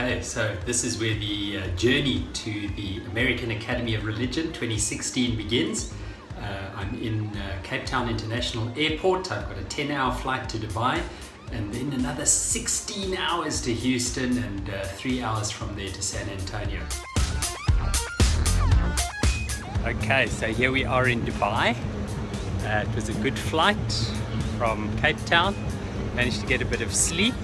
Okay, so this is where the journey to the American Academy of Religion 2016 begins. I'm in Cape Town International Airport. I've got a 10-hour flight to Dubai and then another 16 hours to Houston and 3 hours from there to San Antonio. Okay, so here we are in Dubai. It was a good flight from Cape Town. Managed to get a bit of sleep,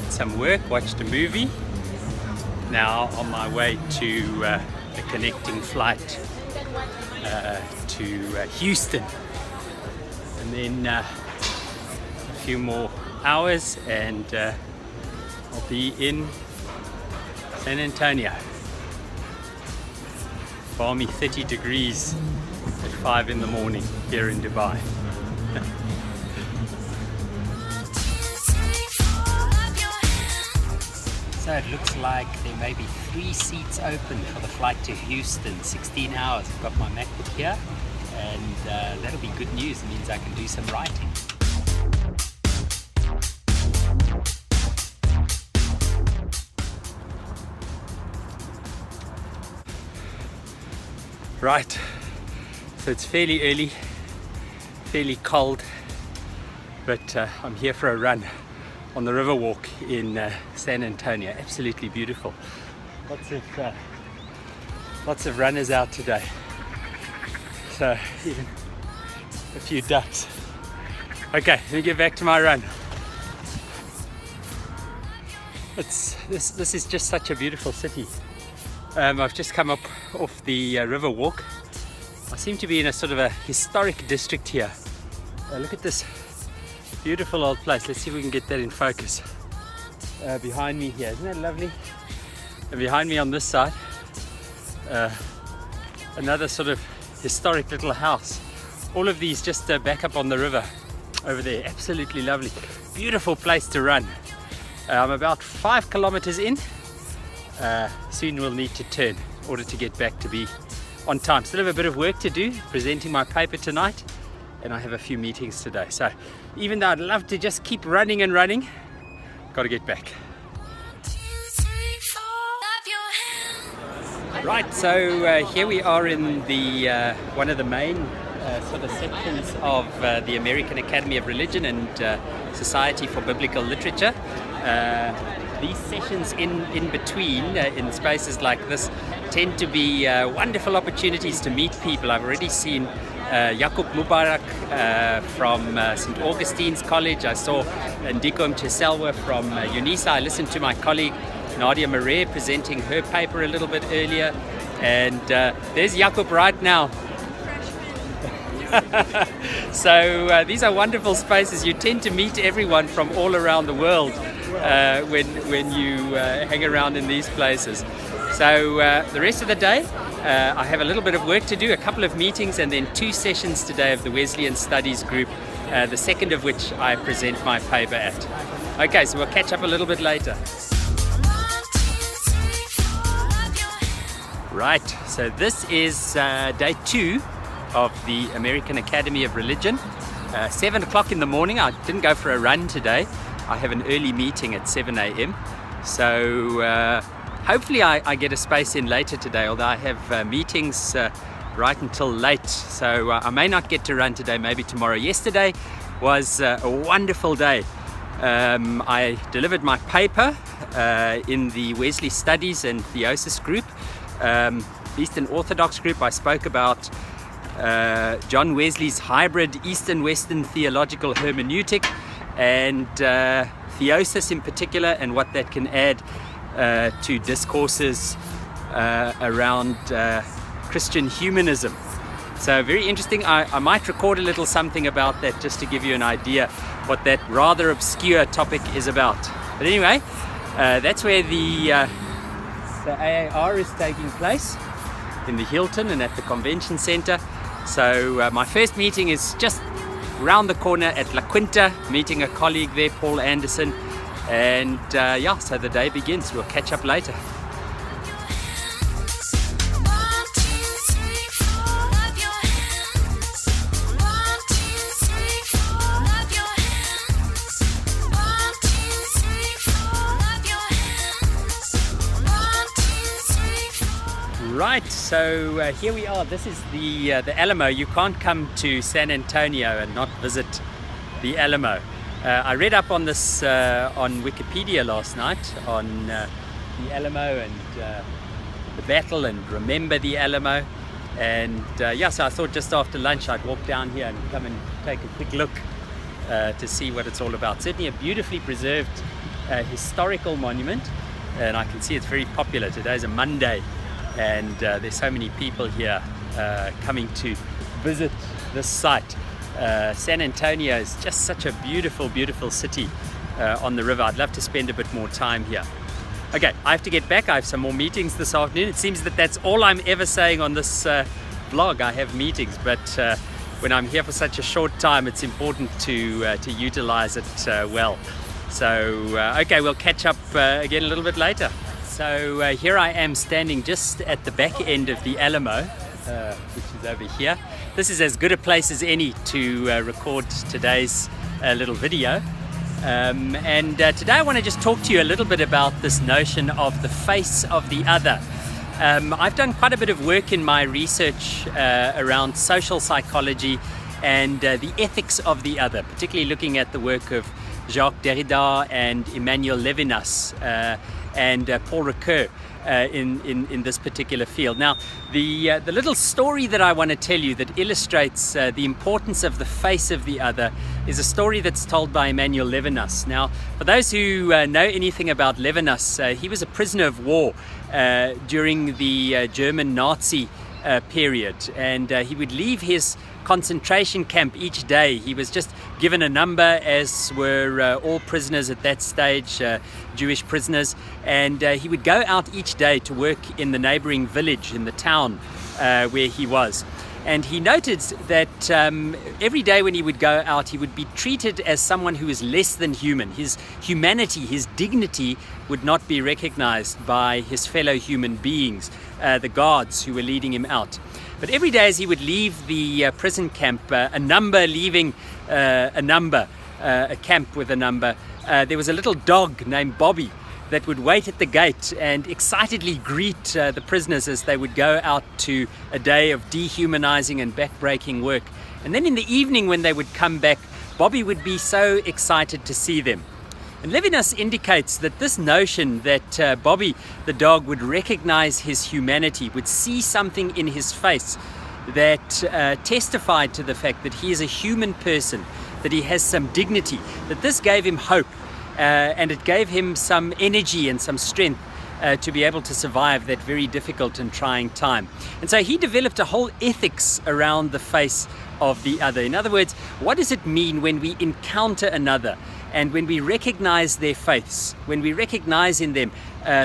some work, watched a movie. Now on my way to a connecting flight to Houston, and then a few more hours and I'll be in San Antonio. Balmy 30 degrees at 5 in the morning here in Dubai. So it looks like there may be 3 seats open for the flight to Houston, 16 hours. I've got my MacBook here, and that'll be good news. It means I can do some writing. Right, so it's fairly early, fairly cold, but I'm here for a run on the river walk in San Antonio. Absolutely beautiful. Lots of runners out today. So even a few ducks. Okay, let me get back to my run. This is just such a beautiful city. I've just come up off the river walk. I seem to be in a sort of a historic district here. Look at this beautiful old place. Let's see if we can get that in focus. Behind me here, isn't that lovely? And behind me on this side, another sort of historic little house. All of these just back up on the river over there. Absolutely lovely. Beautiful place to run. I'm about 5 kilometers in. Soon we'll need to turn in order to get back to be on time. Still have a bit of work to do, presenting my paper tonight, and I have a few meetings today. So even though I'd love to just keep running and running, got to get back. Right, so here we are in the one of the main sort of sections of the American Academy of Religion and Society for Biblical Literature. These sessions in between, in spaces like this, tend to be wonderful opportunities to meet people. I've already seen Yaqub Mubarak from St. Augustine's College. I saw Ndiko Mcheselwa from UNISA. I listened to my colleague Nadia Marais presenting her paper a little bit earlier. And there's Yaqub right now. So these are wonderful spaces. You tend to meet everyone from all around the world when you hang around in these places. So the rest of the day, I have a little bit of work to do, a couple of meetings, and then 2 sessions today of the Wesleyan Studies group, the second of which I present my paper at. Okay, so we'll catch up a little bit later. Right, so this is day 2 of the American Academy of Religion. 7 o'clock in the morning. I didn't go for a run today. I have an early meeting at 7 a.m. So hopefully I get a space in later today, although I have meetings right until late. So I may not get to run today, maybe tomorrow. Yesterday was a wonderful day. I delivered my paper in the Wesley Studies and Theosis group. Eastern Orthodox group. I spoke about John Wesley's hybrid Eastern-Western theological hermeneutic and theosis in particular, and what that can add to discourses around Christian humanism. So very interesting. I might record a little something about that just to give you an idea what that rather obscure topic is about. But anyway, that's where the AAR is taking place, in the Hilton and at the convention center. So my first meeting is just round the corner at La Quinta, meeting a colleague there, Paul Anderson, and yeah, so the day begins. We'll catch up later. Right, so here we are. This is the Alamo. You can't come to San Antonio and not visit the Alamo. I read up on this on Wikipedia last night on the Alamo and the battle and remember the Alamo. And yeah, so I thought just after lunch I'd walk down here and come and take a quick look to see what it's all about. Certainly a beautifully preserved historical monument, and I can see it's very popular. Today's a Monday, and there's so many people here coming to visit this site. San Antonio is just such a beautiful, beautiful city on the river. I'd love to spend a bit more time here. Okay, I have to get back. I have some more meetings this afternoon. It seems that that's all I'm ever saying on this vlog. I have meetings, but when I'm here for such a short time, it's important to utilize it well. So, okay, we'll catch up again a little bit later. So here I am standing just at the back end of the Alamo, which is over here. This is as good a place as any to record today's little video. And today I want to just talk to you a little bit about this notion of the face of the other. I've done quite a bit of work in my research around social psychology and the ethics of the other, particularly looking at the work of Jacques Derrida and Emmanuel Levinas and Paul Ricoeur in this particular field. Now, the little story that I want to tell you that illustrates the importance of the face of the other is a story that's told by Emmanuel Levinas. Now, for those who know anything about Levinas, he was a prisoner of war during the German Nazi period, and he would leave his concentration camp each day. He was just given a number, as were all prisoners at that stage, Jewish prisoners, and he would go out each day to work in the neighboring village, in the town where he was. And he noted that every day when he would go out, he would be treated as someone who is less than human. His humanity, his dignity would not be recognized by his fellow human beings, the guards who were leading him out. But every day as he would leave the prison camp, a number leaving a camp with a number, there was a little dog named Bobby that would wait at the gate and excitedly greet the prisoners as they would go out to a day of dehumanizing and backbreaking work. And then in the evening when they would come back, Bobby would be so excited to see them. And Levinas indicates that this notion that Bobby the dog would recognize his humanity, would see something in his face that testified to the fact that he is a human person, that he has some dignity, that this gave him hope. And it gave him some energy and some strength to be able to survive that very difficult and trying time. And so he developed a whole ethics around the face of the other. In other words, what does it mean when we encounter another and when we recognize their faiths, when we recognize in them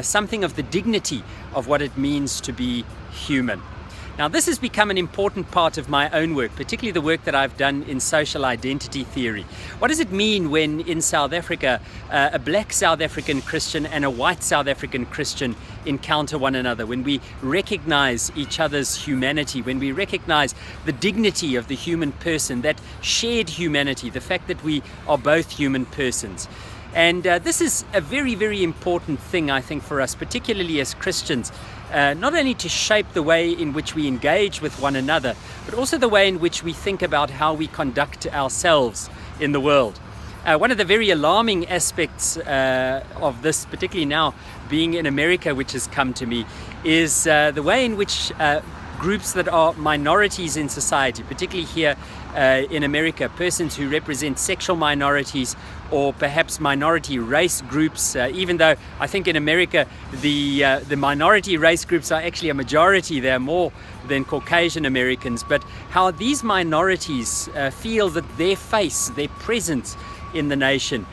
something of the dignity of what it means to be human? Now, this has become an important part of my own work, particularly the work that I've done in social identity theory. What does it mean when in South Africa a black South African Christian and a white South African Christian encounter one another, when we recognize each other's humanity, when we recognize the dignity of the human person, that shared humanity, the fact that we are both human persons? And this is a very, very important thing, I think, for us, particularly as Christians, not only to shape the way in which we engage with one another, but also the way in which we think about how we conduct ourselves in the world. One of the very alarming aspects of this, particularly now being in America, which has come to me, is the way in which groups that are minorities in society, particularly here in America, persons who represent sexual minorities or perhaps minority race groups, even though I think in America the minority race groups are actually a majority. They're more than Caucasian Americans, but how these minorities feel that their face, their presence in the nation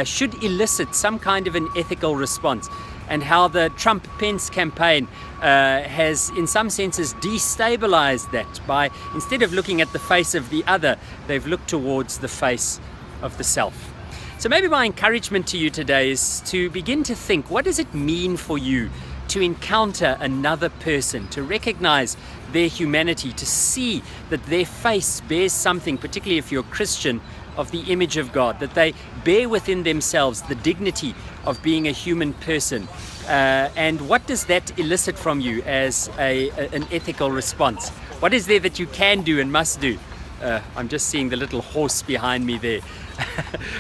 should elicit some kind of an ethical response, and how the Trump-Pence campaign has in some senses destabilized that by, instead of looking at the face of the other, they've looked towards the face of the self. So maybe my encouragement to you today is to begin to think, what does it mean for you to encounter another person, to recognize their humanity, to see that their face bears something, particularly if you're Christian, of the image of God, that they bear within themselves the dignity of being a human person, and what does that elicit from you as an ethical response? What is there that you can do and must do? I'm just seeing the little horse behind me there.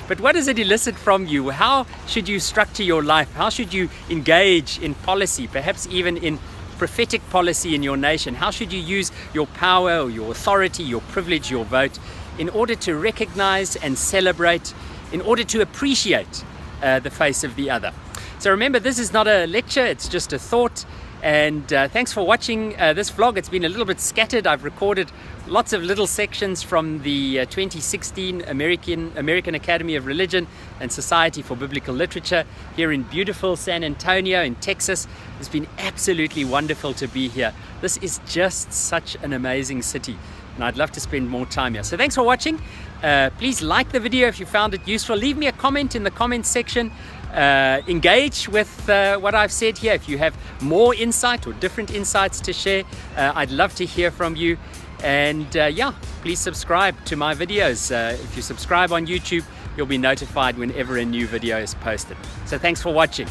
But what does it elicit from you? How should you structure your life? How should you engage in policy, perhaps even in prophetic policy in your nation? How should you use your power or your authority, your privilege, your vote in order to recognize and celebrate, in order to appreciate the face of the other? So remember, this is not a lecture, it's just a thought. And thanks for watching this vlog. It's been a little bit scattered. I've recorded lots of little sections from the 2016 American Academy of Religion and Society for Biblical Literature here in beautiful San Antonio in Texas. It's been absolutely wonderful to be here. This is just such an amazing city, and I'd love to spend more time here. So thanks for watching. Please like the video if you found it useful. Leave me a comment in the comments section. Engage with what I've said here. If you have more insight or different insights to share, I'd love to hear from you. And yeah, please subscribe to my videos. If you subscribe on YouTube, you'll be notified whenever a new video is posted. So thanks for watching.